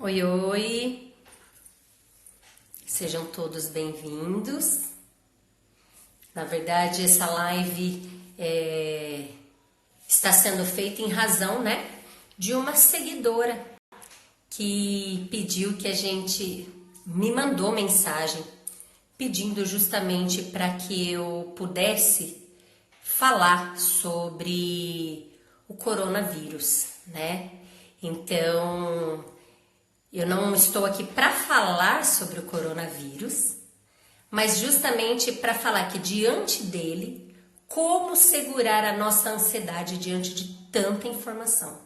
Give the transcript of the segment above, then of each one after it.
Oi, oi! Sejam todos bem-vindos. Na verdade, essa live está sendo feita em razão, de uma seguidora que pediu que me mandou mensagem pedindo justamente para que eu pudesse falar sobre o coronavírus, Então, eu não estou aqui para falar sobre o coronavírus, mas justamente para falar que diante dele, como segurar a nossa ansiedade diante de tanta informação,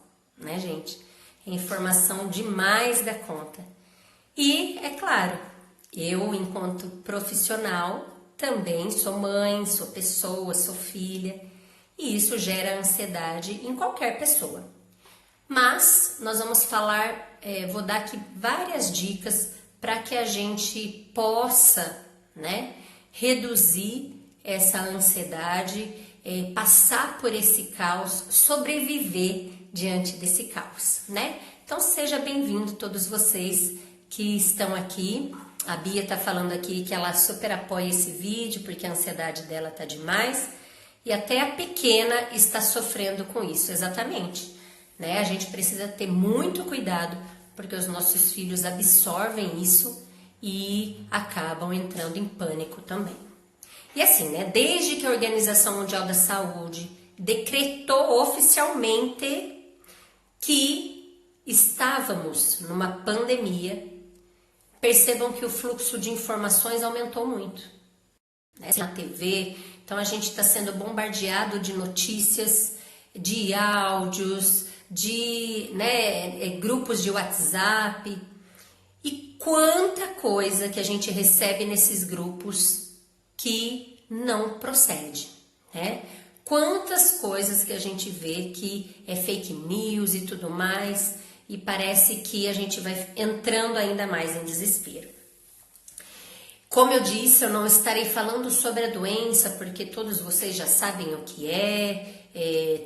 gente? É informação demais da conta. E, é claro, eu, enquanto profissional, também sou mãe, sou pessoa, sou filha, e isso gera ansiedade em qualquer pessoa. Mas nós vamos falar, vou dar aqui várias dicas para que a gente possa, reduzir essa ansiedade, passar por esse caos, sobreviver diante desse caos, Então seja bem-vindo todos vocês que estão aqui. A Bia está falando aqui que ela super apoia esse vídeo porque a ansiedade dela tá demais e até a pequena está sofrendo com isso, exatamente. A gente precisa ter muito cuidado porque os nossos filhos absorvem isso e acabam entrando em pânico também. E assim, desde que a Organização Mundial da Saúde decretou oficialmente que estávamos numa pandemia, percebam que o fluxo de informações aumentou muito. Na TV, então a gente está sendo bombardeado de notícias, de áudios, de grupos de WhatsApp, e quanta coisa que a gente recebe nesses grupos que não procede, Quantas coisas que a gente vê que é fake news e tudo mais, e parece que a gente vai entrando ainda mais em desespero. Como eu disse, eu não estarei falando sobre a doença, porque todos vocês já sabem o que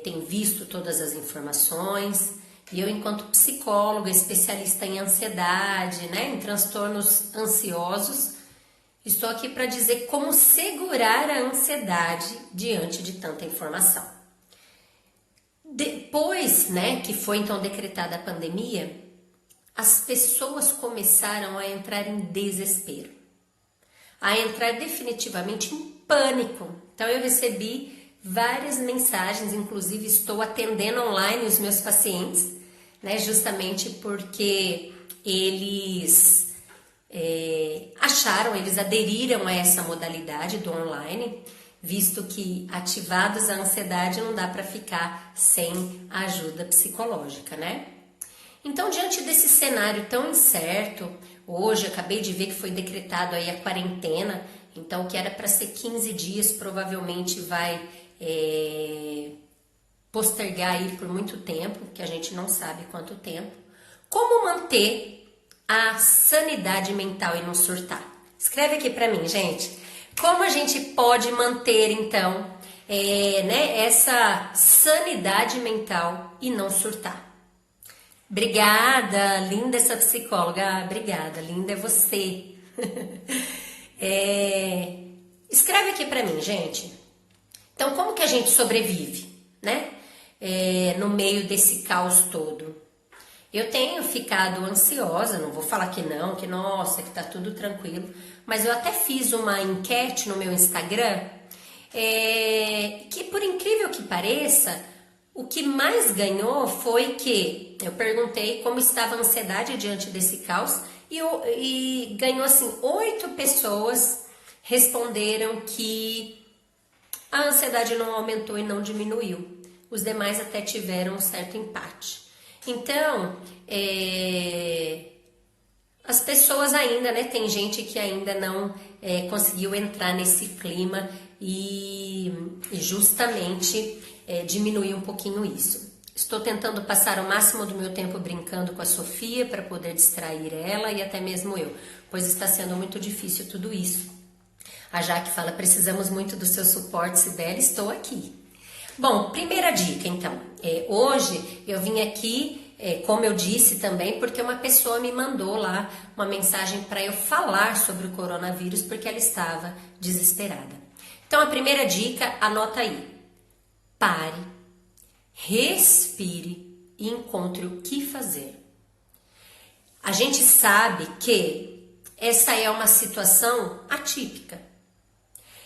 têm visto todas as informações. E eu, enquanto psicóloga, especialista em ansiedade, em transtornos ansiosos, estou aqui para dizer como segurar a ansiedade diante de tanta informação. Depois, que foi então decretada a pandemia, as pessoas começaram a entrar em desespero, a entrar definitivamente em pânico. Então eu recebi várias mensagens, inclusive estou atendendo online os meus pacientes, justamente porque eles eles aderiram a essa modalidade do online, visto que ativados a ansiedade não dá para ficar sem a ajuda psicológica, Então, diante desse cenário tão incerto, hoje acabei de ver que foi decretado aí a quarentena, então que era para ser 15 dias, provavelmente vai postergar aí por muito tempo, que a gente não sabe quanto tempo. Como manter a sanidade mental e não surtar? Escreve aqui para mim, gente. Como a gente pode manter, então, essa sanidade mental e não surtar? Obrigada, linda essa psicóloga. Obrigada, linda é você. Escreve aqui pra mim, gente. Então, como que a gente sobrevive, no meio desse caos todo? Eu tenho ficado ansiosa, não vou falar que não, que nossa, que tá tudo tranquilo, mas eu até fiz uma enquete no meu Instagram, que por incrível que pareça, o que mais ganhou foi que eu perguntei como estava a ansiedade diante desse caos e ganhou assim, 8 pessoas responderam que a ansiedade não aumentou e não diminuiu. Os demais até tiveram um certo empate. Então, as pessoas ainda, tem gente que ainda não conseguiu entrar nesse clima e justamente diminuir um pouquinho isso. Estou tentando passar o máximo do meu tempo brincando com a Sofia para poder distrair ela e até mesmo eu, pois está sendo muito difícil tudo isso. A Jaque fala, precisamos muito do seu suporte, Sibeli, estou aqui. Bom, primeira dica então, hoje eu vim aqui como eu disse também, porque uma pessoa me mandou lá uma mensagem para eu falar sobre o coronavírus, porque ela estava desesperada. Então, a primeira dica, anota aí. Pare, respire e encontre o que fazer. A gente sabe que essa é uma situação atípica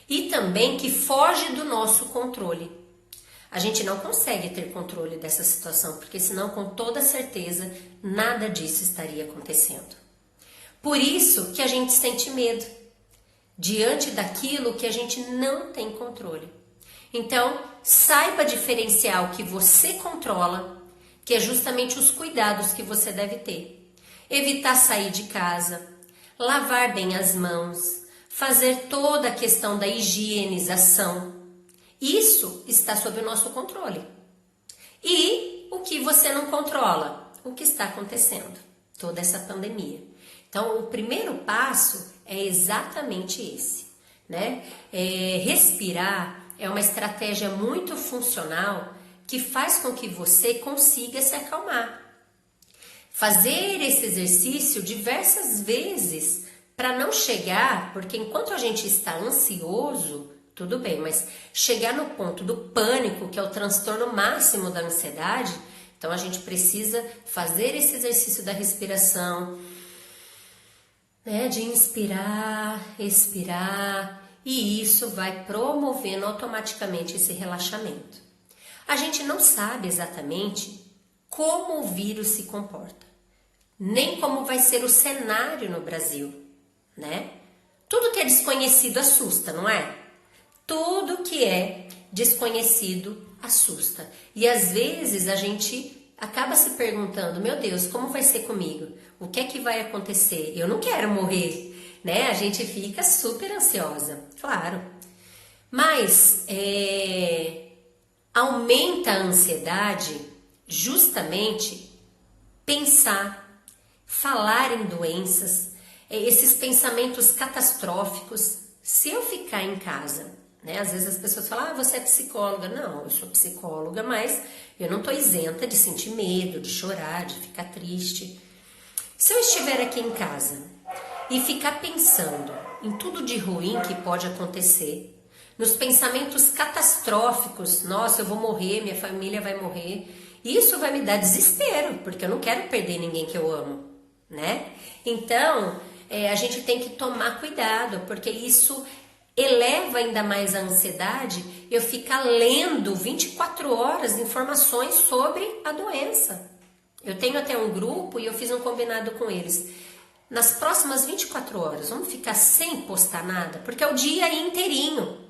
e também que foge do nosso controle. A gente não consegue ter controle dessa situação, porque senão, com toda certeza, nada disso estaria acontecendo. Por isso que a gente sente medo, diante daquilo que a gente não tem controle. Então, saiba diferenciar o que você controla, que é justamente os cuidados que você deve ter. Evitar sair de casa, lavar bem as mãos, fazer toda a questão da higienização. Isso está sob o nosso controle. E o que você não controla? O que está acontecendo? Toda essa pandemia. Então, o primeiro passo é exatamente esse, né? Respirar é uma estratégia muito funcional que faz com que você consiga se acalmar. Fazer esse exercício diversas vezes para não chegar, porque enquanto a gente está ansioso, tudo bem, mas chegar no ponto do pânico, que é o transtorno máximo da ansiedade, então a gente precisa fazer esse exercício da respiração, né, de inspirar, expirar, e isso vai promovendo automaticamente esse relaxamento. A gente não sabe exatamente como o vírus se comporta, nem como vai ser o cenário no Brasil, né? Tudo que é desconhecido assusta, não é? Tudo que é desconhecido assusta. E às vezes a gente acaba se perguntando, meu Deus, como vai ser comigo? O que é que vai acontecer? Eu não quero morrer, né? A gente fica super ansiosa, claro. Mas aumenta a ansiedade justamente pensar, falar em doenças, esses pensamentos catastróficos. Se eu ficar em casa, né? Às vezes as pessoas falam, você é psicóloga. Não, eu sou psicóloga, mas eu não estou isenta de sentir medo, de chorar, de ficar triste. Se eu estiver aqui em casa e ficar pensando em tudo de ruim que pode acontecer, nos pensamentos catastróficos, nossa, eu vou morrer, minha família vai morrer, isso vai me dar desespero, porque eu não quero perder ninguém que eu amo, né? Então, a gente tem que tomar cuidado, porque isso eleva ainda mais a ansiedade, eu ficar lendo 24 horas informações sobre a doença. Eu tenho até um grupo e eu fiz um combinado com eles. Nas próximas 24 horas, vamos ficar sem postar nada, porque é o dia inteirinho.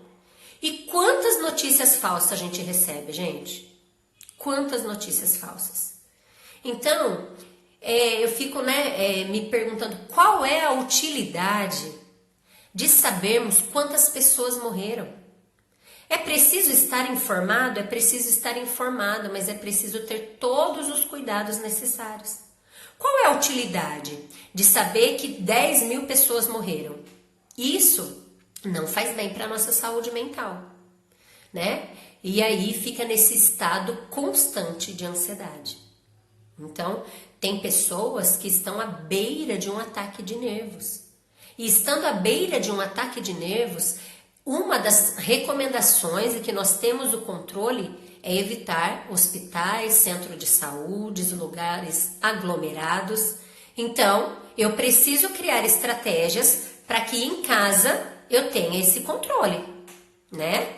E quantas notícias falsas a gente recebe, gente? Quantas notícias falsas? Então, eu fico me perguntando qual é a utilidade de sabermos quantas pessoas morreram. É preciso estar informado? É preciso estar informado, mas é preciso ter todos os cuidados necessários. Qual é a utilidade de saber que 10 mil pessoas morreram? Isso não faz bem para a nossa saúde mental, né? E aí fica nesse estado constante de ansiedade. Então, tem pessoas que estão à beira de um ataque de nervos. E estando à beira de um ataque de nervos, uma das recomendações e que nós temos o controle é evitar hospitais, centro de saúde, lugares aglomerados. Então, eu preciso criar estratégias para que em casa eu tenha esse controle, né?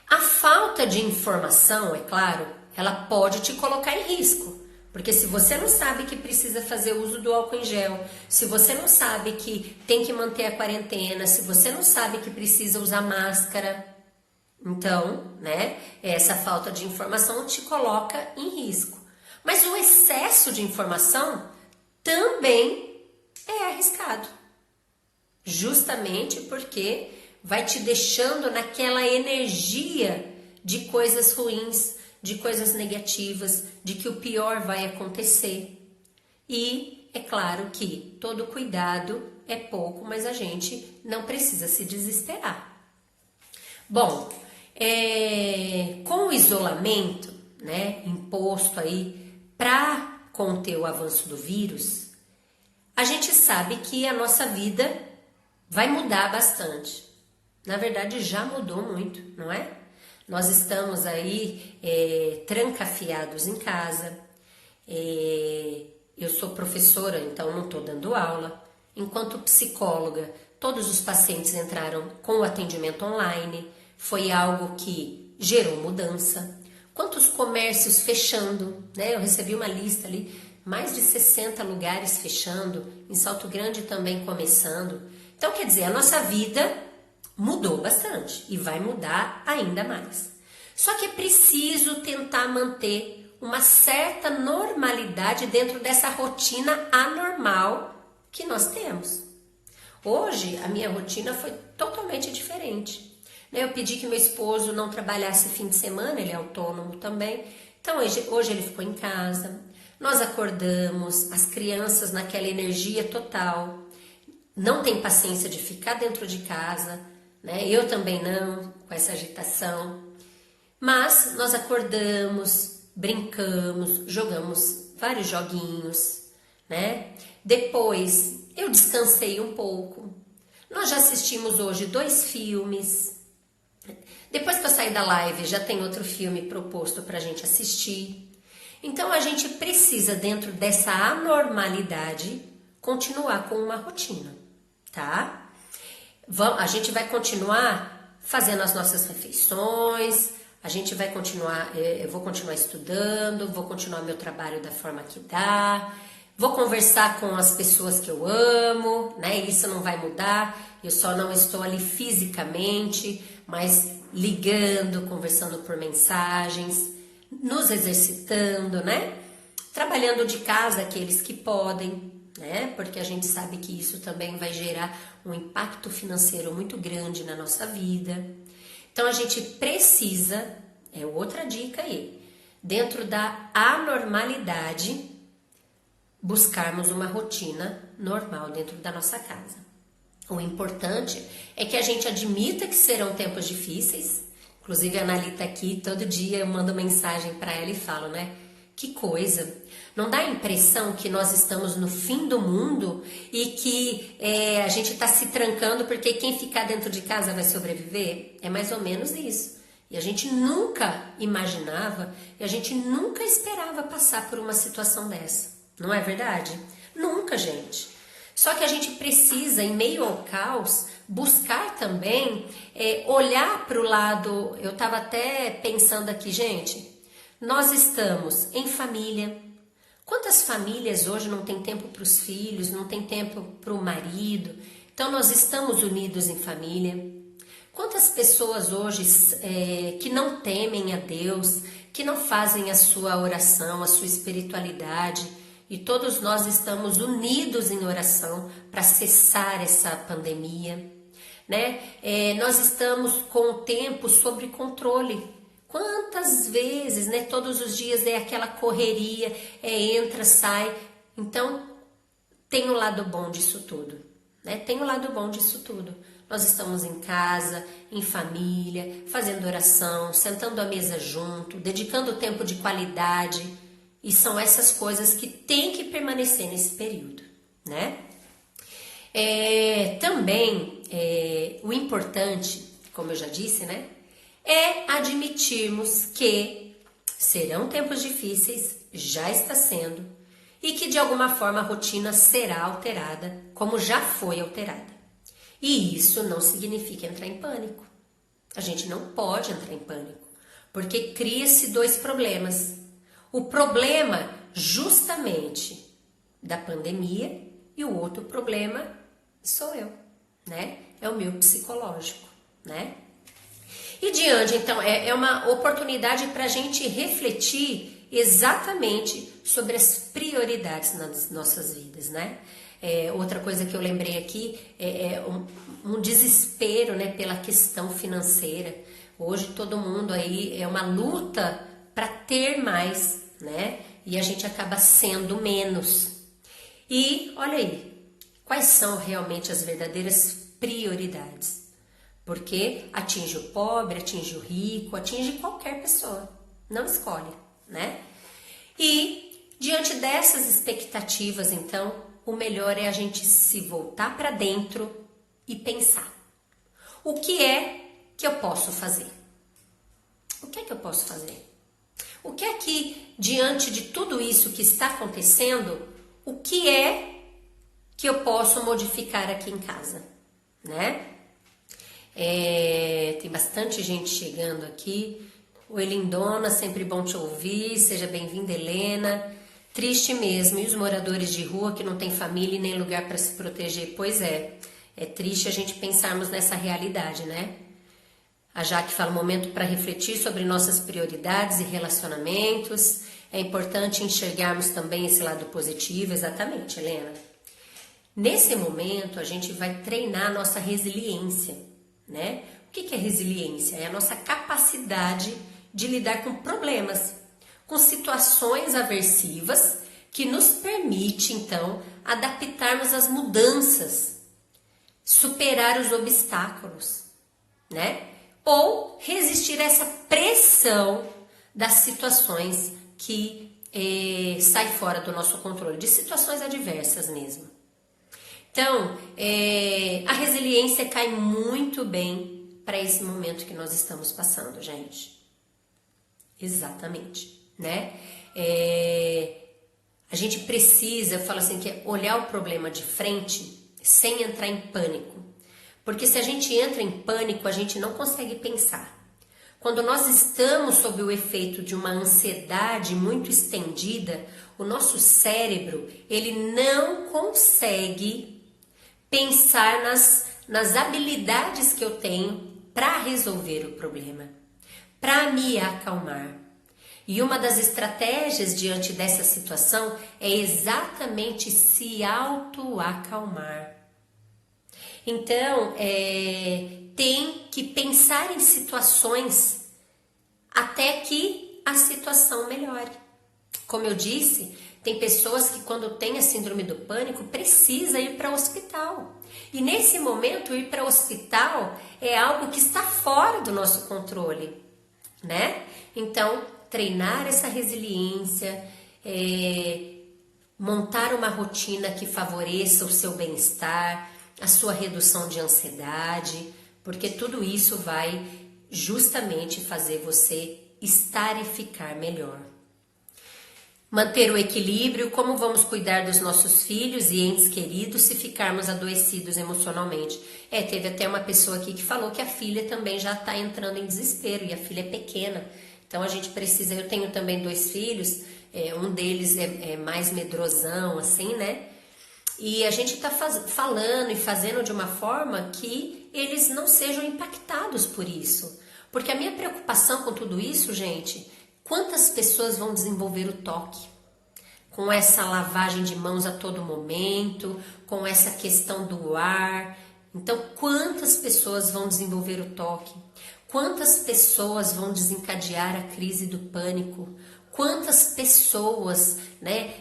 A falta de informação, é claro, ela pode te colocar em risco. Porque se você não sabe que precisa fazer uso do álcool em gel, se você não sabe que tem que manter a quarentena, se você não sabe que precisa usar máscara, então, né, essa falta de informação te coloca em risco. Mas o excesso de informação também é arriscado. Justamente porque vai te deixando naquela energia de coisas ruins, de coisas negativas, de que o pior vai acontecer. E é claro que todo cuidado é pouco, mas a gente não precisa se desesperar. Bom, com o isolamento, né, imposto aí para conter o avanço do vírus, a gente sabe que a nossa vida vai mudar bastante. Na verdade, já mudou muito, não é? Nós estamos aí trancafiados em casa. Eu sou professora, então não estou dando aula. Enquanto psicóloga, todos os pacientes entraram com o atendimento online. Foi algo que gerou mudança. Quantos comércios fechando, né? Eu recebi uma lista ali, mais de 60 lugares fechando, em Salto Grande também começando. Então, quer dizer, a nossa vida mudou bastante e vai mudar ainda mais. Só que é preciso tentar manter uma certa normalidade dentro dessa rotina anormal que nós temos. Hoje, a minha rotina foi totalmente diferente. Eu pedi que meu esposo não trabalhasse fim de semana, ele é autônomo também. Então, hoje ele ficou em casa. Nós acordamos, as crianças naquela energia total. Não tem paciência de ficar dentro de casa, né? Eu também não, com essa agitação. Mas nós acordamos, brincamos, jogamos vários joguinhos, né? Depois eu descansei um pouco. Nós já assistimos hoje 2 filmes. Depois que eu sair da live, já tem outro filme proposto para a gente assistir. Então, a gente precisa, dentro dessa anormalidade, continuar com uma rotina, tá? A gente vai continuar fazendo as nossas refeições, a gente vai continuar, eu vou continuar estudando, vou continuar meu trabalho da forma que dá, vou conversar com as pessoas que eu amo, né? Isso não vai mudar, eu só não estou ali fisicamente, mas ligando, conversando por mensagens, nos exercitando, né? Trabalhando de casa aqueles que podem, né? Porque a gente sabe que isso também vai gerar um impacto financeiro muito grande na nossa vida. Então a gente precisa, é outra dica aí, dentro da anormalidade, buscarmos uma rotina normal dentro da nossa casa. O importante é que a gente admita que serão tempos difíceis. Inclusive a Anali tá aqui, todo dia eu mando mensagem para ela e falo, né? Que coisa! Não dá a impressão que nós estamos no fim do mundo e que a gente está se trancando porque quem ficar dentro de casa vai sobreviver? É mais ou menos isso. E a gente nunca imaginava e a gente nunca esperava passar por uma situação dessa. Não é verdade? Nunca, gente. Só que a gente precisa, em meio ao caos, buscar também olhar para o lado. Eu estava até pensando aqui, gente, nós estamos em família. Quantas famílias hoje não tem tempo para os filhos, não tem tempo para o marido? Então nós estamos unidos em família. Quantas pessoas hoje que não temem a Deus, que não fazem a sua oração, a sua espiritualidade, e todos nós estamos unidos em oração para cessar essa pandemia, né? Nós estamos com o tempo sob controle. Quantas vezes, né? Todos os dias é aquela correria, entra, sai. Então, tem o lado bom disso tudo, né? Tem o lado bom disso tudo. Nós estamos em casa, em família, fazendo oração, sentando à mesa junto, dedicando tempo de qualidade. E são essas coisas que têm que permanecer nesse período, né? Também, o importante, como eu já disse, né? É admitirmos que serão tempos difíceis, já está sendo, e que de alguma forma a rotina será alterada, como já foi alterada. E isso não significa entrar em pânico. A gente não pode entrar em pânico, porque cria-se 2 problemas. O problema justamente da pandemia e o outro problema sou eu, né? É o meu psicológico, né? E diante, então, é uma oportunidade para a gente refletir exatamente sobre as prioridades nas nossas vidas, né? Outra coisa que eu lembrei aqui é um desespero, né, pela questão financeira. Hoje todo mundo aí é uma luta para ter mais, né? E a gente acaba sendo menos. E olha aí, quais são realmente as verdadeiras prioridades? Porque atinge o pobre, atinge o rico, atinge qualquer pessoa, não escolhe, né? E diante dessas expectativas, então, o melhor é a gente se voltar para dentro e pensar: o que é que eu posso fazer? O que é que eu posso fazer? O que é que, diante de tudo isso que está acontecendo, o que é que eu posso modificar aqui em casa, né? Tem bastante gente chegando aqui. Oi, lindona, sempre bom te ouvir. Seja bem-vinda, Helena. Triste mesmo. E os moradores de rua que não têm família e nem lugar para se proteger? Pois é triste a gente pensarmos nessa realidade, né? A Jaque fala: momento para refletir sobre nossas prioridades e relacionamentos. É importante enxergarmos também esse lado positivo. Exatamente, Helena. Nesse momento, a gente vai treinar a nossa resiliência, né? O que é resiliência? É a nossa capacidade de lidar com problemas, com situações aversivas que nos permite, então, adaptarmos às mudanças, superar os obstáculos, né? Ou resistir a essa pressão das situações que sai fora do nosso controle, de situações adversas mesmo. Então, a resiliência cai muito bem para esse momento que nós estamos passando, gente. Exatamente, né? A gente precisa, eu falo assim, que é olhar o problema de frente sem entrar em pânico. Porque se a gente entra em pânico, a gente não consegue pensar. Quando nós estamos sob o efeito de uma ansiedade muito estendida, o nosso cérebro, ele não consegue pensar nas habilidades que eu tenho para resolver o problema, para me acalmar. E uma das estratégias diante dessa situação é exatamente se auto-acalmar. Então, tem que pensar em situações até que a situação melhore. Como eu disse, tem pessoas que quando tem a síndrome do pânico precisa ir para o hospital. E nesse momento, ir para o hospital é algo que está fora do nosso controle, né? Então, treinar essa resiliência, montar uma rotina que favoreça o seu bem-estar, a sua redução de ansiedade, porque tudo isso vai justamente fazer você estar e ficar melhor. Manter o equilíbrio: como vamos cuidar dos nossos filhos e entes queridos se ficarmos adoecidos emocionalmente? Teve até uma pessoa aqui que falou que a filha também já está entrando em desespero, e a filha é pequena. Então a gente precisa, eu tenho também 2 filhos, um deles é mais medrosão, assim, né? E a gente está falando e fazendo de uma forma que eles não sejam impactados por isso. Porque a minha preocupação com tudo isso, gente, quantas pessoas vão desenvolver o toque? Com essa lavagem de mãos a todo momento, com essa questão do ar. Então, quantas pessoas vão desenvolver o toque? Quantas pessoas vão desencadear a crise do pânico? Quantas pessoas, né,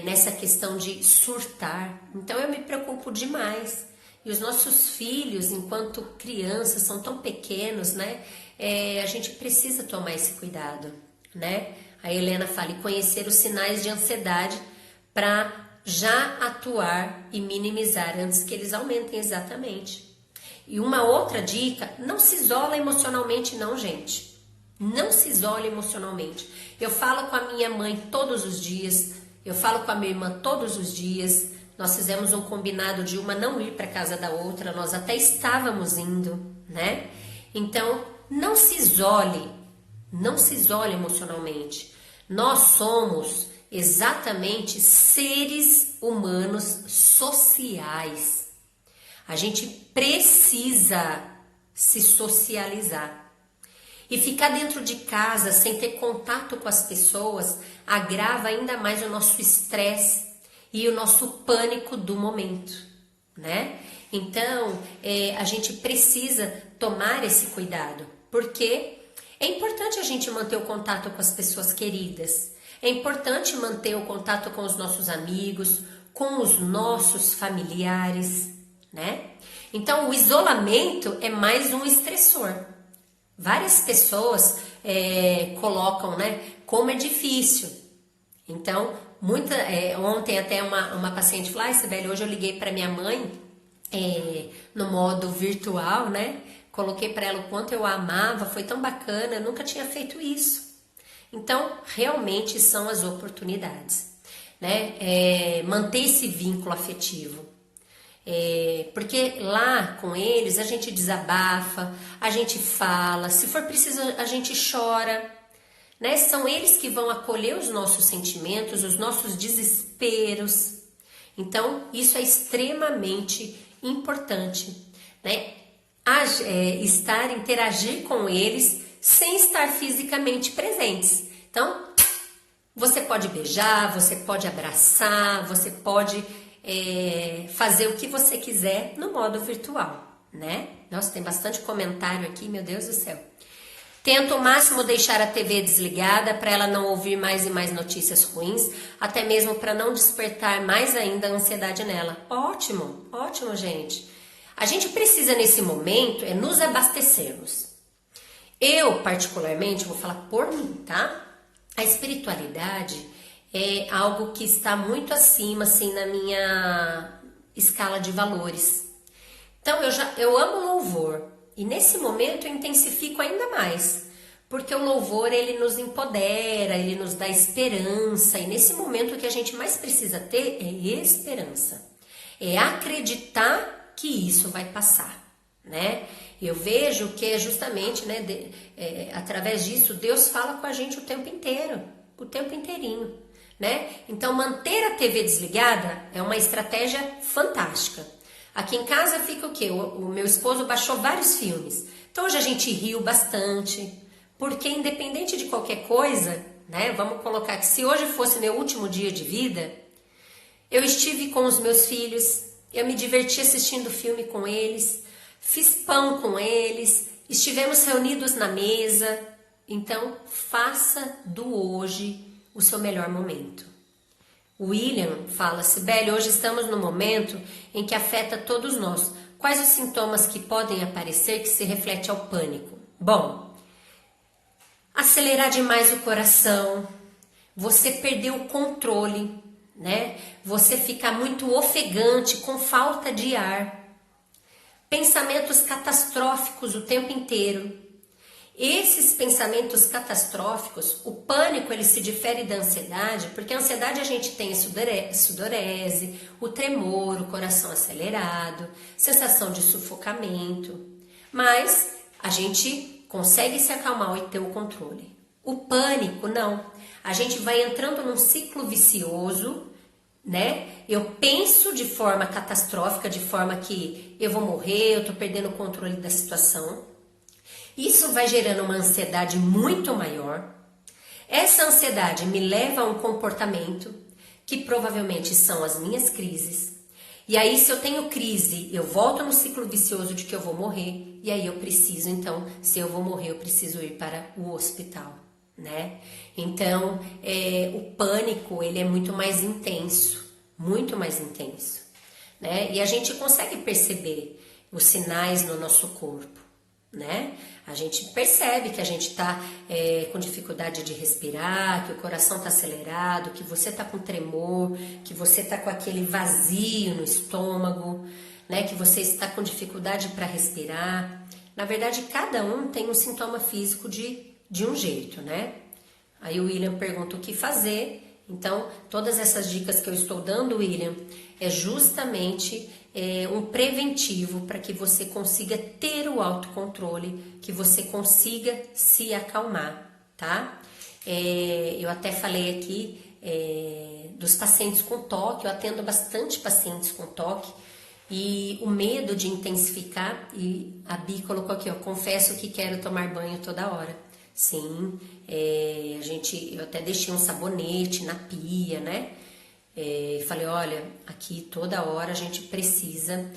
nessa questão de surtar? Então eu me preocupo demais. E os nossos filhos, enquanto crianças, são tão pequenos, né? A gente precisa tomar esse cuidado, né? A Helena fala: e conhecer os sinais de ansiedade para já atuar e minimizar antes que eles aumentem. Exatamente. E uma outra dica: não se isola emocionalmente não, gente. Não se isole emocionalmente. Eu falo com a minha mãe todos os dias, eu falo com a minha irmã todos os dias. Nós fizemos um combinado de uma não ir para casa da outra, nós até estávamos indo, né? Então, não se isole emocionalmente. Nós somos exatamente seres humanos sociais. A gente precisa se socializar. E ficar dentro de casa sem ter contato com as pessoas agrava ainda mais o nosso estresse e o nosso pânico do momento, né? Então, a gente precisa tomar esse cuidado, porque é importante a gente manter o contato com as pessoas queridas, é importante manter o contato com os nossos amigos, com os nossos familiares, né? Então, o isolamento é mais um estressor. Várias pessoas colocam, né, como é difícil. Então, ontem até uma paciente falou, Sibeli, hoje eu liguei para minha mãe no modo virtual, né? Coloquei para ela o quanto eu a amava, foi tão bacana, eu nunca tinha feito isso. Então, realmente são as oportunidades, né? Manter esse vínculo afetivo. Porque lá com eles a gente desabafa, a gente fala, se for preciso a gente chora, né? São eles que vão acolher os nossos sentimentos, os nossos desesperos. Então, isso é extremamente importante, né? Interagir com eles sem estar fisicamente presentes. Então, você pode beijar, você pode abraçar, você pode fazer o que você quiser no modo virtual, né? Nossa, tem bastante comentário aqui, meu Deus do céu. Tento ao máximo deixar a TV desligada para ela não ouvir mais e mais notícias ruins, até mesmo para não despertar mais ainda a ansiedade nela. Ótimo, ótimo, gente. A gente precisa nesse momento nos abastecermos. Eu, particularmente, vou falar por mim, tá? A espiritualidade é algo que está muito acima, assim, na minha escala de valores. Então, eu amo louvor. E nesse momento eu intensifico ainda mais, porque o louvor ele nos empodera, ele nos dá esperança, e nesse momento o que a gente mais precisa ter é esperança, é acreditar que isso vai passar, né? Eu vejo que é justamente, né, através disso Deus fala com a gente o tempo inteiro, o tempo inteirinho, né? Então manter a TV desligada é uma estratégia fantástica. Aqui em casa fica o quê? O meu esposo baixou vários filmes. Então hoje a gente riu bastante, porque independente de qualquer coisa, né? Vamos colocar que se hoje fosse meu último dia de vida, eu estive com os meus filhos, eu me diverti assistindo filme com eles, fiz pão com eles, estivemos reunidos na mesa. Então faça do hoje o seu melhor momento. O William fala, Sibeli, hoje estamos no momento em que afeta todos nós. Quais os sintomas que podem aparecer que se reflete ao pânico? Bom, acelerar demais o coração, você perder o controle, né? Você ficar muito ofegante, com falta de ar, pensamentos catastróficos o tempo inteiro. Esses pensamentos catastróficos, o pânico ele se difere da ansiedade, porque a ansiedade a gente tem a sudorese, o tremor, o coração acelerado, sensação de sufocamento, mas a gente consegue se acalmar e ter o controle. O pânico não, a gente vai entrando num ciclo vicioso, né? Eu penso de forma catastrófica, de forma que eu vou morrer, eu tô perdendo o controle da situação. Isso vai gerando uma ansiedade muito maior. Essa ansiedade me leva a um comportamento que provavelmente são as minhas crises. E aí, se eu tenho crise, eu volto no ciclo vicioso de que eu vou morrer. E aí eu preciso, então, se eu vou morrer, eu preciso ir para o hospital, né? Então, o pânico, ele é muito mais intenso, né? E a gente consegue perceber os sinais no nosso corpo, né? A gente percebe que a gente está com dificuldade de respirar, que o coração está acelerado, que você está com tremor, que você está com aquele vazio no estômago, né? Que você está com dificuldade para respirar. Na verdade, cada um tem um sintoma físico de um jeito, né? Aí o William pergunta o que fazer. Então, todas essas dicas que eu estou dando, William, é justamente um preventivo para que você consiga ter o autocontrole, que você consiga se acalmar, tá? Eu até falei aqui dos pacientes com toque, eu atendo bastante pacientes com toque, e o medo de intensificar, e a Bi colocou aqui, ó, confesso que quero tomar banho toda hora. Sim, eu até deixei um sabonete na pia, né? Falei, olha, aqui toda hora a gente precisa,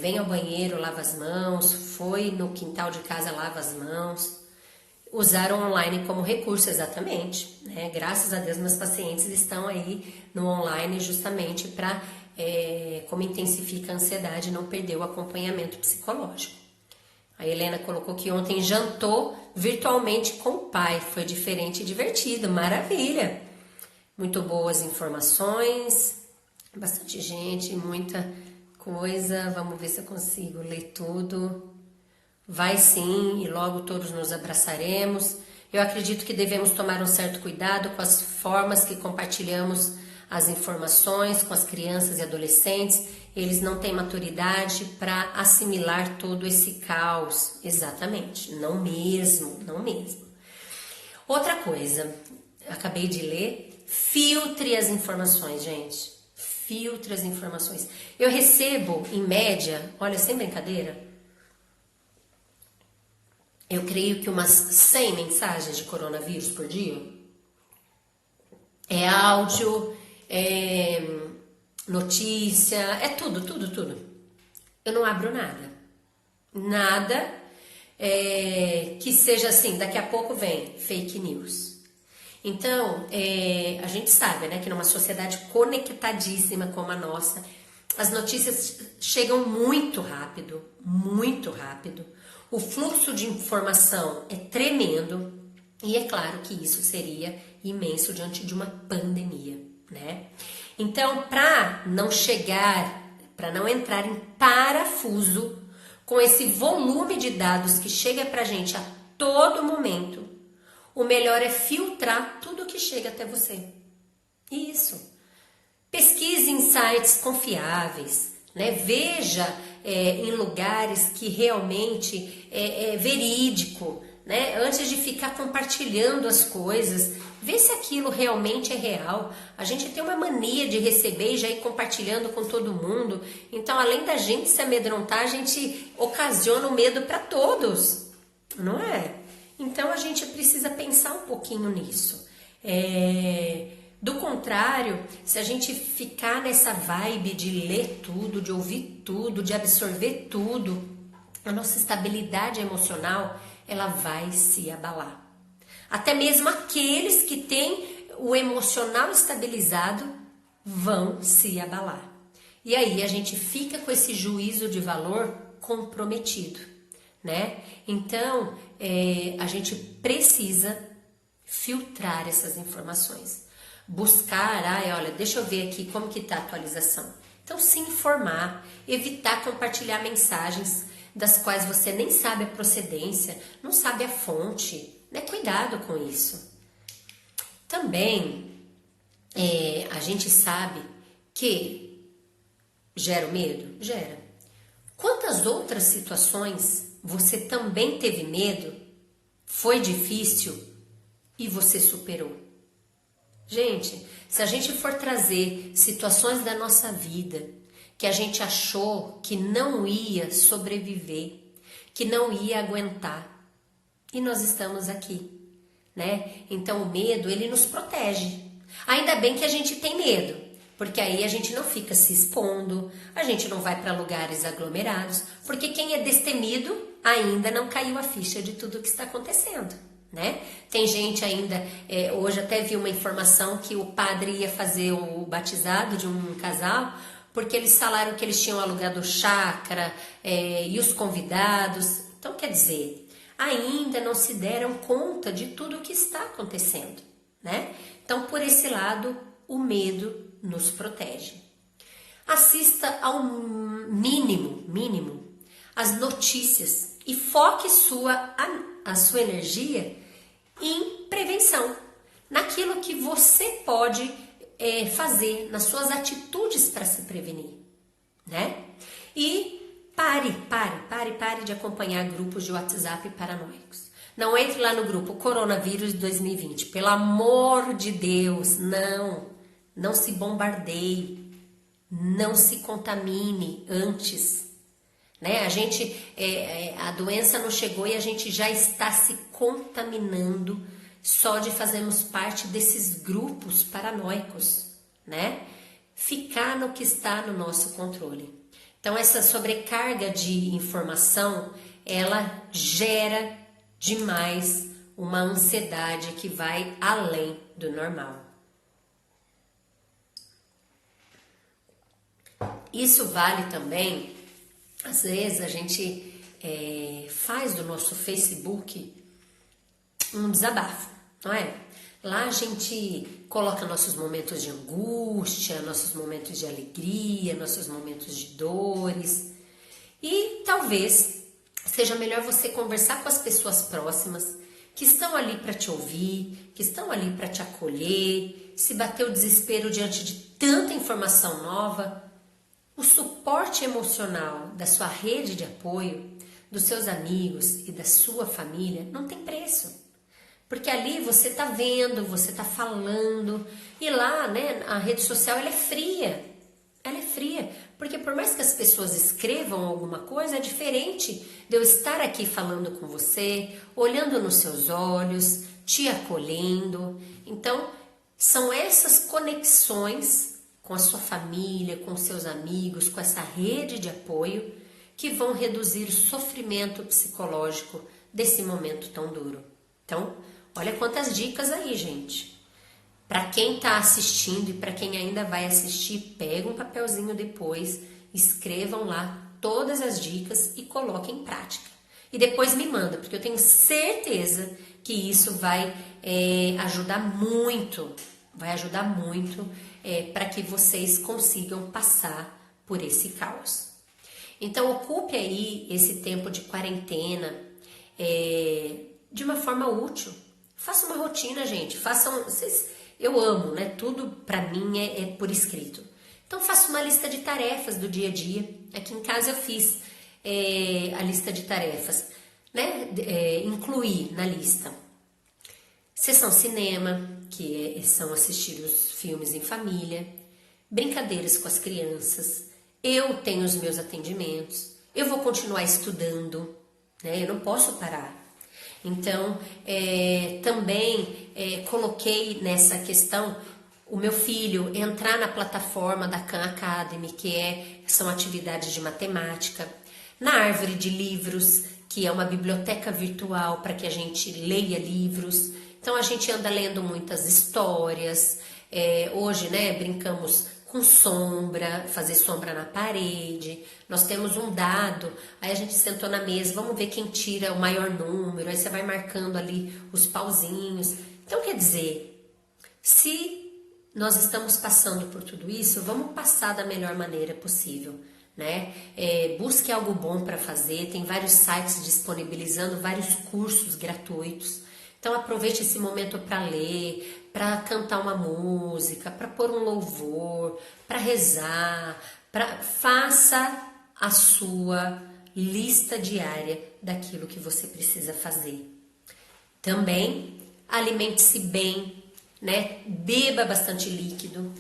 vem ao banheiro, lava as mãos, foi no quintal de casa, lava as mãos. Usar o online como recurso, exatamente, né? Graças a Deus, meus pacientes estão aí no online justamente para, como intensifica a ansiedade, não perder o acompanhamento psicológico. A Helena colocou que ontem jantou virtualmente com o pai, foi diferente e divertido, maravilha! muito boas informações, bastante gente, muita coisa. Vamos ver se eu consigo ler tudo. Vai sim, e logo todos nos abraçaremos. Eu acredito que devemos tomar um certo cuidado com as formas que compartilhamos as informações com as crianças e adolescentes. Eles não têm maturidade para assimilar todo esse caos. Exatamente, não mesmo, não mesmo. Outra coisa, acabei de ler, filtre as informações, gente. Filtre as informações. Eu recebo, em média, olha, sem brincadeira, eu creio que umas 100 mensagens de coronavírus por dia. É áudio, é notícia, é tudo. Eu não abro nada. Nada que seja assim, daqui a pouco vem fake news. Então, a gente sabe, né, que numa sociedade conectadíssima como a nossa, as notícias chegam muito rápido, muito rápido. O fluxo de informação é tremendo e é claro que isso seria imenso diante de uma pandemia, né? Então, para não entrar em parafuso com esse volume de dados que chega pra gente a todo momento, o melhor é filtrar tudo que chega até você. Isso. Pesquise em sites confiáveis, né? Veja em lugares que realmente é verídico, né? Antes de ficar compartilhando as coisas, vê se aquilo realmente é real. A gente tem uma mania de receber e já ir compartilhando com todo mundo. Então, além da gente se amedrontar, a gente ocasiona o medo para todos, não é? Então, a gente precisa pensar um pouquinho nisso. Do contrário, se a gente ficar nessa vibe de ler tudo, de ouvir tudo, de absorver tudo, a nossa estabilidade emocional, ela vai se abalar. Até mesmo aqueles que têm o emocional estabilizado vão se abalar. E aí a gente fica com esse juízo de valor comprometido, né? Então, a gente precisa filtrar essas informações. Buscar, olha, deixa eu ver aqui como que está a atualização. Então, se informar, evitar compartilhar mensagens das quais você nem sabe a procedência, não sabe a fonte, né? Cuidado com isso. Também, a gente sabe que gera o medo? Gera. Quantas outras situações você também teve medo, foi difícil e você superou? Gente, se a gente for trazer situações da nossa vida que a gente achou que não ia sobreviver, que não ia aguentar, e nós estamos aqui, né? Então o medo, ele nos protege. Ainda bem que a gente tem medo, porque aí a gente não fica se expondo, a gente não vai para lugares aglomerados, porque quem é destemido ainda não caiu a ficha de tudo que está acontecendo, né? Tem gente ainda, hoje até vi uma informação que o padre ia fazer o batizado de um casal, porque eles falaram que eles tinham alugado chácara e os convidados. Então, quer dizer, ainda não se deram conta de tudo o que está acontecendo, né? Então, por esse lado, o medo nos protege. Assista ao mínimo as notícias e foque a sua energia em prevenção, naquilo que você pode fazer, nas suas atitudes para se prevenir, né? E pare de acompanhar grupos de WhatsApp paranoicos. Não entre lá no grupo Coronavírus 2020, pelo amor de Deus, não se bombardeie, não se contamine antes, né? A doença não chegou e a gente já está se contaminando só de fazermos parte desses grupos paranoicos, né? Ficar no que está no nosso controle. Então, essa sobrecarga de informação, ela gera demais uma ansiedade que vai além do normal. Isso vale também, às vezes a gente faz do nosso Facebook um desabafo, não é? Lá a gente coloca nossos momentos de angústia, nossos momentos de alegria, nossos momentos de dores. E talvez seja melhor você conversar com as pessoas próximas que estão ali para te ouvir, que estão ali para te acolher. Se bater o desespero diante de tanta informação nova, o suporte emocional da sua rede de apoio, dos seus amigos e da sua família não tem preço. Porque ali você está vendo, você está falando, e lá, né, a rede social ela é fria. Ela é fria, porque por mais que as pessoas escrevam alguma coisa, é diferente de eu estar aqui falando com você, olhando nos seus olhos, te acolhendo. Então, são essas conexões com a sua família, com seus amigos, com essa rede de apoio que vão reduzir o sofrimento psicológico desse momento tão duro. Então, olha quantas dicas aí, gente. Para quem está assistindo e para quem ainda vai assistir, pega um papelzinho depois, escrevam lá todas as dicas e coloquem em prática. E depois me manda, porque eu tenho certeza que isso vai ajudar muito, para que vocês consigam passar por esse caos. Então, ocupe aí esse tempo de quarentena de uma forma útil. Faça uma rotina, gente. Eu amo, né? Tudo pra mim é por escrito. Então, faça uma lista de tarefas do dia a dia. Aqui em casa eu fiz a lista de tarefas, né? Incluí na lista sessão cinema, que são assistir os filmes em família, brincadeiras com as crianças. Eu tenho os meus atendimentos. Eu vou continuar estudando, né? Eu não posso parar. Então, também coloquei nessa questão o meu filho entrar na plataforma da Khan Academy, que são atividades de matemática, na árvore de livros, que é uma biblioteca virtual para que a gente leia livros. Então, a gente anda lendo muitas histórias. Hoje, né, brincamos com sombra, fazer sombra na parede. Nós temos um dado, aí a gente sentou na mesa, vamos ver quem tira o maior número, aí você vai marcando ali os pauzinhos. Então, quer dizer, se nós estamos passando por tudo isso, vamos passar da melhor maneira possível, né? Busque algo bom para fazer, tem vários sites disponibilizando vários cursos gratuitos. Então aproveite esse momento para ler, para cantar uma música, para pôr um louvor, para rezar, faça a sua lista diária daquilo que você precisa fazer. Também alimente-se bem, né? Beba bastante líquido.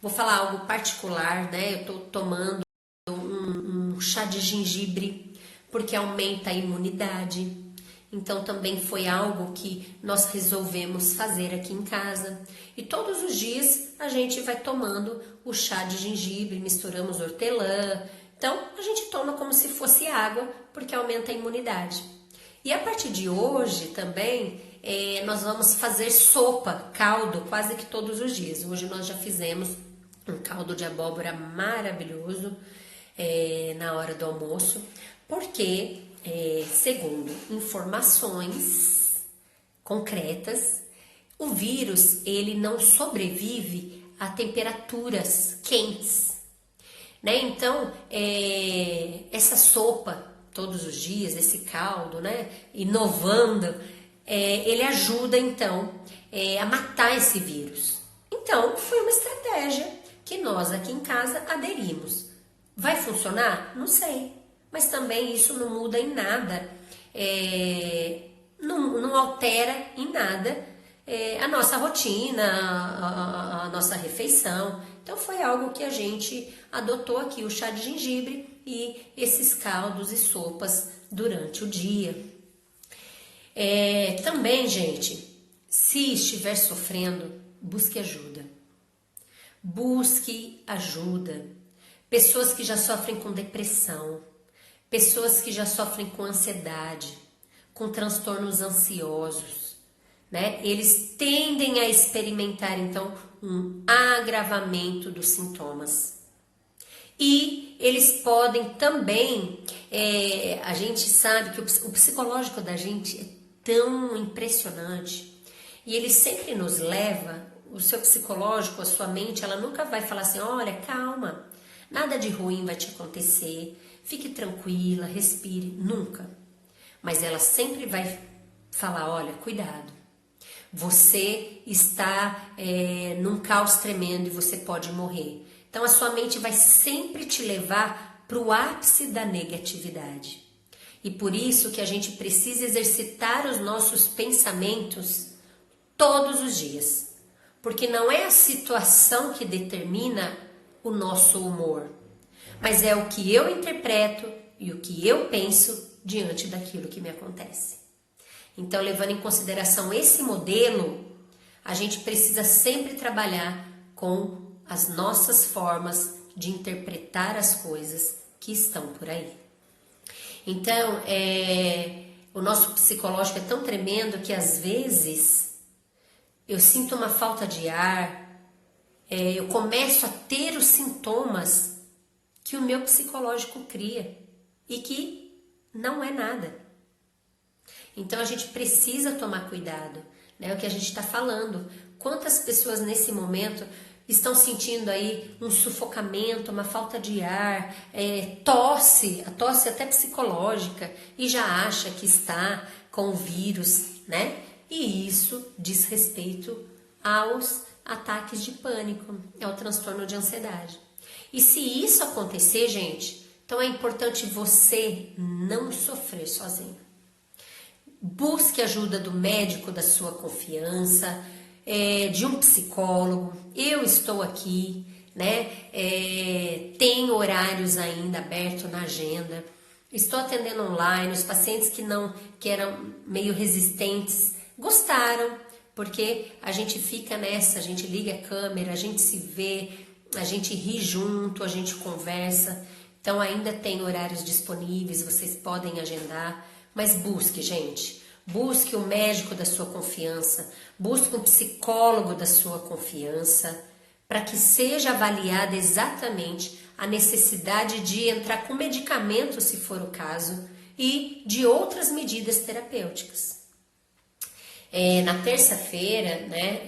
Vou falar algo particular, né? Eu estou tomando um chá de gengibre porque aumenta a imunidade. Então também foi algo que nós resolvemos fazer aqui em casa. E todos os dias a gente vai tomando o chá de gengibre, misturamos hortelã. Então a gente toma como se fosse água, porque aumenta a imunidade. E a partir de hoje também nós vamos fazer sopa, caldo, quase que todos os dias. Hoje nós já fizemos um caldo de abóbora maravilhoso na hora do almoço, porque segundo informações concretas, o vírus ele não sobrevive a temperaturas quentes, né? Então essa sopa todos os dias, esse caldo, né? Inovando, ele ajuda então a matar esse vírus. Então foi uma estratégia que nós aqui em casa aderimos. Vai funcionar? Não sei. Mas também isso não muda em nada, não altera em nada a nossa rotina, a nossa refeição. Então foi algo que a gente adotou aqui, o chá de gengibre e esses caldos e sopas durante o dia. Também, gente, se estiver sofrendo, busque ajuda. Busque ajuda. Pessoas que já sofrem com depressão, pessoas que já sofrem com ansiedade, com transtornos ansiosos, né? Eles tendem a experimentar, então, um agravamento dos sintomas. E eles podem também, a gente sabe que o psicológico da gente é tão impressionante. E ele sempre nos leva, o seu psicológico, a sua mente, ela nunca vai falar assim, olha, calma, nada de ruim vai te acontecer, fique tranquila, respire, nunca. Mas ela sempre vai falar, olha, cuidado, você está num caos tremendo e você pode morrer. Então a sua mente vai sempre te levar para o ápice da negatividade. E por isso que a gente precisa exercitar os nossos pensamentos todos os dias. Porque não é a situação que determina o nosso humor, mas é o que eu interpreto e o que eu penso diante daquilo que me acontece. Então, levando em consideração esse modelo, a gente precisa sempre trabalhar com as nossas formas de interpretar as coisas que estão por aí. Então, o nosso psicológico é tão tremendo que às vezes eu sinto uma falta de ar, eu começo a ter os sintomas que o meu psicológico cria e que não é nada. Então a gente precisa tomar cuidado, né? O que a gente está falando. Quantas pessoas nesse momento estão sentindo aí um sufocamento, uma falta de ar, tosse, a tosse até psicológica, e já acha que está com o vírus, né? E isso diz respeito aos ataques de pânico, ao transtorno de ansiedade. E se isso acontecer, gente, então é importante você não sofrer sozinho. Busque ajuda do médico da sua confiança, de um psicólogo. Eu estou aqui, né? Tenho horários ainda abertos na agenda. Estou atendendo online. Os pacientes que eram meio resistentes gostaram, porque a gente fica nessa, a gente liga a câmera, a gente se vê, a gente ri junto, a gente conversa. Então ainda tem horários disponíveis, vocês podem agendar, mas busque, gente. Busque o médico da sua confiança, busque um psicólogo da sua confiança, para que seja avaliada exatamente a necessidade de entrar com medicamento, se for o caso, e de outras medidas terapêuticas. Na terça-feira, né,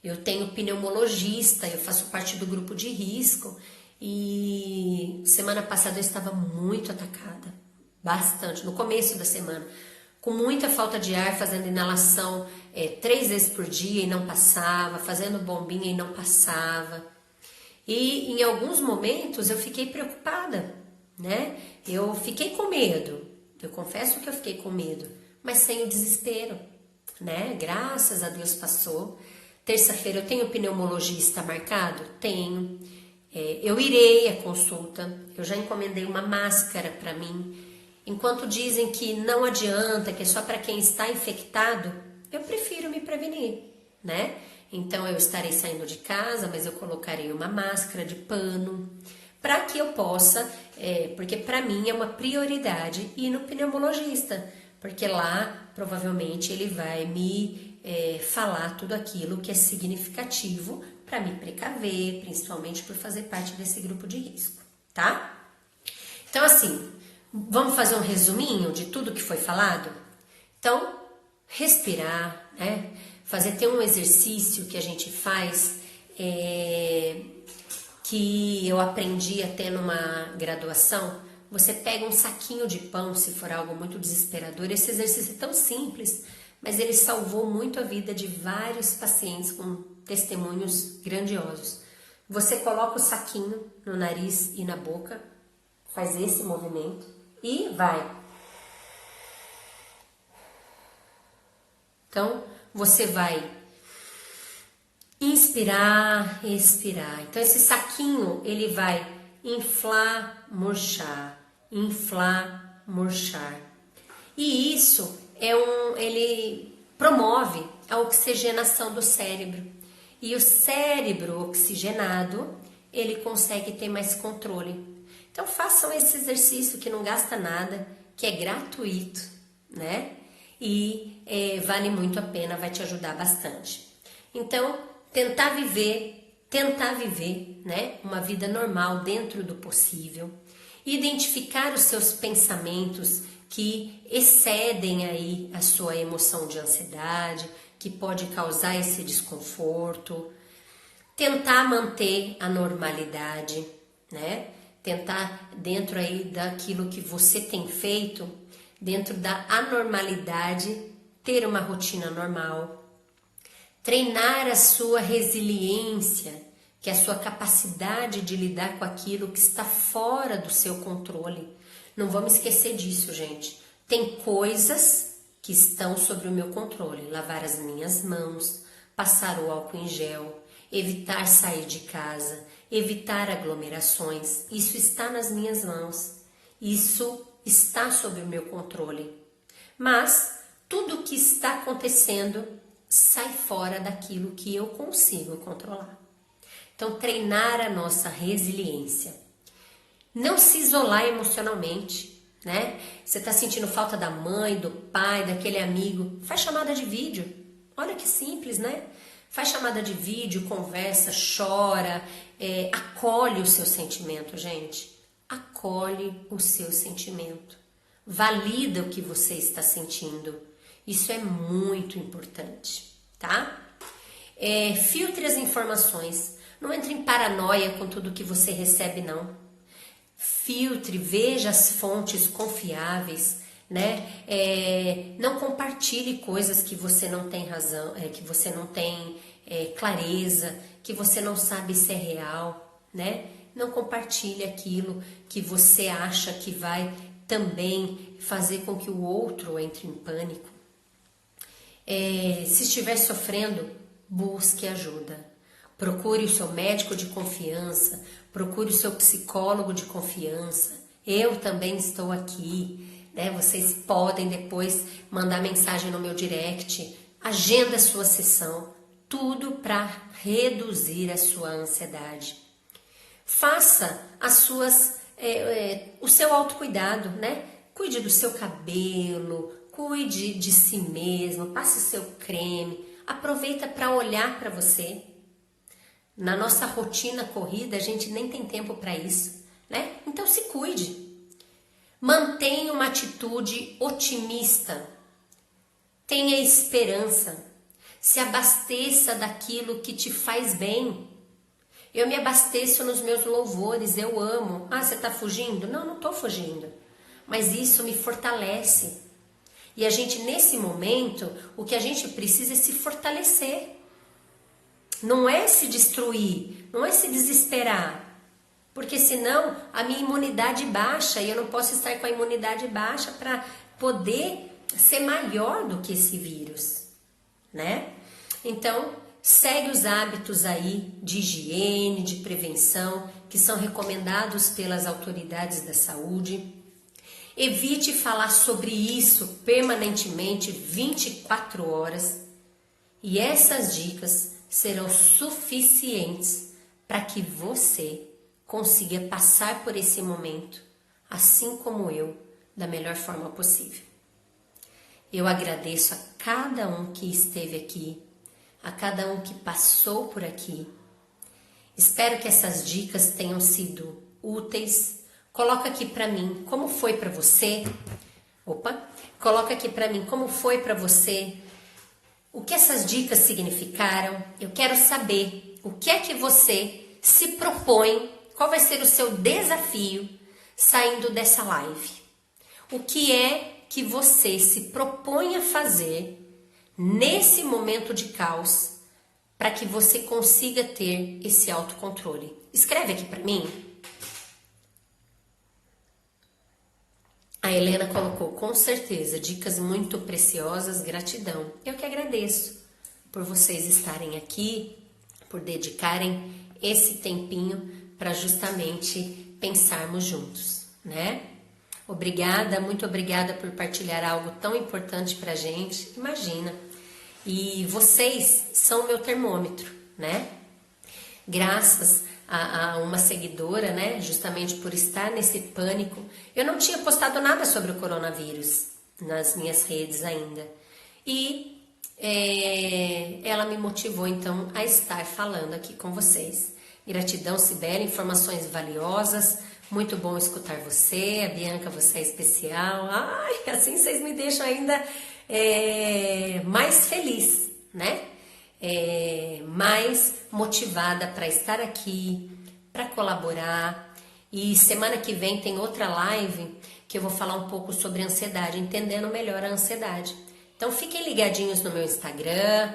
eu tenho pneumologista, eu faço parte do grupo de risco e semana passada eu estava muito atacada, bastante, no começo da semana, com muita falta de ar, fazendo inalação 3 vezes por dia e não passava, fazendo bombinha e não passava. E em alguns momentos eu fiquei preocupada, né? Eu fiquei com medo, eu confesso que eu fiquei com medo, mas sem o desespero, né? Graças a Deus passou. Terça-feira eu tenho pneumologista marcado? Tenho. Eu irei à consulta, eu já encomendei uma máscara para mim. Enquanto dizem que não adianta, que é só para quem está infectado, eu prefiro me prevenir, né? Então eu estarei saindo de casa, mas eu colocarei uma máscara de pano para que eu possa, porque para mim é uma prioridade ir no pneumologista, porque lá provavelmente ele vai me falar tudo aquilo que é significativo para me precaver, principalmente por fazer parte desse grupo de risco, tá? Então assim, vamos fazer um resuminho de tudo que foi falado? Então, respirar, né? Ter um exercício que a gente faz, que eu aprendi até numa graduação. Você pega um saquinho de pão, se for algo muito desesperador. Esse exercício é tão simples, mas ele salvou muito a vida de vários pacientes com testemunhos grandiosos. Você coloca o saquinho no nariz e na boca, faz esse movimento e vai. Então, você vai inspirar, expirar. Então, esse saquinho, ele vai inflar, murchar, inflar, murchar. E isso ele promove a oxigenação do cérebro. E o cérebro oxigenado, ele consegue ter mais controle. Então, façam esse exercício que não gasta nada, que é gratuito, né? E vale muito a pena, vai te ajudar bastante. Então, tentar viver, né, uma vida normal dentro do possível, identificar os seus pensamentos que excedem aí a sua emoção de ansiedade, que pode causar esse desconforto. Tentar manter a normalidade, né? Tentar dentro aí daquilo que você tem feito, dentro da anormalidade, ter uma rotina normal. Treinar a sua resiliência, que é a sua capacidade de lidar com aquilo que está fora do seu controle. Não vamos esquecer disso, gente. Tem coisas que estão sobre o meu controle. Lavar as minhas mãos, passar o álcool em gel, evitar sair de casa, evitar aglomerações. Isso está nas minhas mãos. Isso está sob o meu controle. Mas tudo o que está acontecendo sai fora daquilo que eu consigo controlar. Então, treinar a nossa resiliência. Não se isolar emocionalmente, né? Você está sentindo falta da mãe, do pai, daquele amigo? Faz chamada de vídeo. Olha que simples, né? Faz chamada de vídeo, conversa, chora, acolhe o seu sentimento, gente. Acolhe o seu sentimento. Valida o que você está sentindo. Isso é muito importante, tá? Filtre as informações. Não entre em paranoia com tudo que você recebe, não. Filtre, veja as fontes confiáveis, né? Não compartilhe coisas que você não tem razão, que você não tem clareza, que você não sabe se é real, né? Não compartilhe aquilo que você acha que vai também fazer com que o outro entre em pânico. Se estiver sofrendo, busque ajuda. Procure o seu médico de confiança, procure o seu psicólogo de confiança. Eu também estou aqui, né? Vocês podem depois mandar mensagem no meu direct, agenda a sua sessão, tudo para reduzir a sua ansiedade. Faça o seu autocuidado, né? Cuide do seu cabelo, cuide de si mesmo, passe o seu creme, aproveita para olhar para você. Na nossa rotina corrida, a gente nem tem tempo para isso, né? Então se cuide. Mantenha uma atitude otimista. Tenha esperança. Se abasteça daquilo que te faz bem. Eu me abasteço nos meus louvores, eu amo. Ah, você está fugindo? Não, não estou fugindo. Mas isso me fortalece. E a gente, nesse momento, o que a gente precisa é se fortalecer. Não é se destruir, não é se desesperar. Porque senão a minha imunidade baixa e eu não posso estar com a imunidade baixa para poder ser maior do que esse vírus, né? Então, segue os hábitos aí de higiene, de prevenção, que são recomendados pelas autoridades da saúde. Evite falar sobre isso permanentemente, 24 horas. E essas dicas serão suficientes para que você consiga passar por esse momento, assim como eu, da melhor forma possível. Eu agradeço a cada um que esteve aqui, a cada um que passou por aqui. Espero que essas dicas tenham sido úteis. Coloca aqui para mim como foi para você. Coloca aqui para mim como foi para você. O que essas dicas significaram? Eu quero saber o que é que você se propõe, qual vai ser o seu desafio saindo dessa live. O que é que você se propõe a fazer nesse momento de caos para que você consiga ter esse autocontrole? Escreve aqui para mim. A Helena colocou, com certeza, dicas muito preciosas, gratidão. Eu que agradeço por vocês estarem aqui, por dedicarem esse tempinho para justamente pensarmos juntos, né? Obrigada, muito obrigada por partilhar algo tão importante pra gente, imagina. E vocês são o meu termômetro, né? Graças a uma seguidora, né, justamente por estar nesse pânico, eu não tinha postado nada sobre o coronavírus nas minhas redes ainda. E ela me motivou então a estar falando aqui com vocês. Gratidão, Cibele, informações valiosas, muito bom escutar você, a Bianca, você é especial. Ai, assim vocês me deixam ainda mais feliz, né? Mais motivada para estar aqui, para colaborar. E semana que vem tem outra live que eu vou falar um pouco sobre ansiedade, entendendo melhor a ansiedade. Então fiquem ligadinhos no meu Instagram,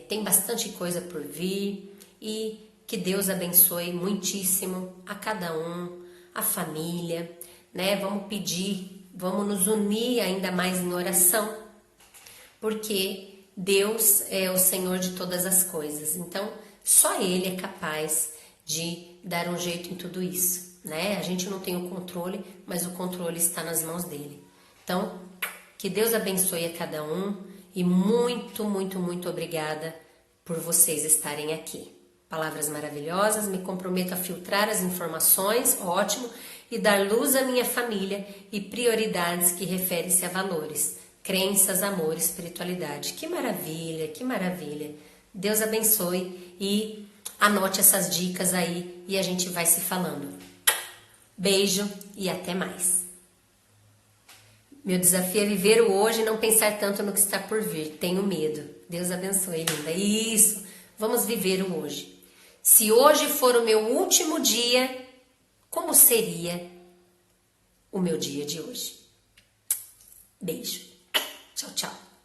tem bastante coisa por vir e que Deus abençoe muitíssimo a cada um, a família, né? Vamos pedir, vamos nos unir ainda mais em oração, porque Deus é o Senhor de todas as coisas. Então, só Ele é capaz de dar um jeito em tudo isso, né? A gente não tem o controle, mas o controle está nas mãos dele. Então, que Deus abençoe a cada um e muito, muito, muito obrigada por vocês estarem aqui. Palavras maravilhosas, me comprometo a filtrar as informações, ótimo, e dar luz à minha família e prioridades que referem-se a valores, crenças, amor, espiritualidade. Que maravilha, que maravilha. Deus abençoe e anote essas dicas aí e a gente vai se falando. Beijo e até mais. Meu desafio é viver o hoje e não pensar tanto no que está por vir. Tenho medo. Deus abençoe, linda. Isso. Vamos viver o hoje. Se hoje for o meu último dia, como seria o meu dia de hoje? Beijo. Tchau, tchau.